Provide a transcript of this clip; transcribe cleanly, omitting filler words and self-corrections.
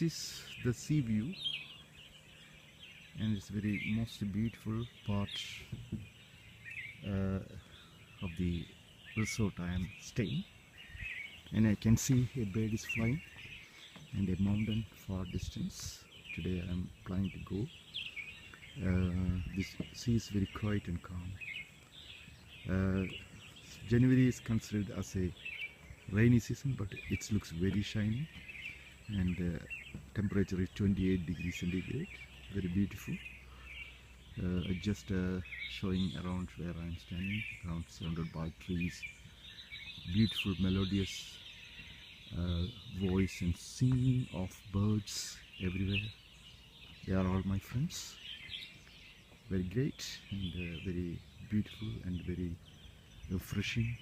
is the sea view, and it's very most beautiful part of the resort I am staying. And I can see a bird is flying and a mountain far distance. Today I am planning to go. This sea is very quiet and calm. January is considered as a rainy season, but it looks very shiny, and temperature is 28 degrees centigrade. Very beautiful. Just showing around where I am standing, around surrounded by trees. Beautiful melodious voice and singing of birds everywhere. They are all my friends. Very great and very beautiful and very refreshing.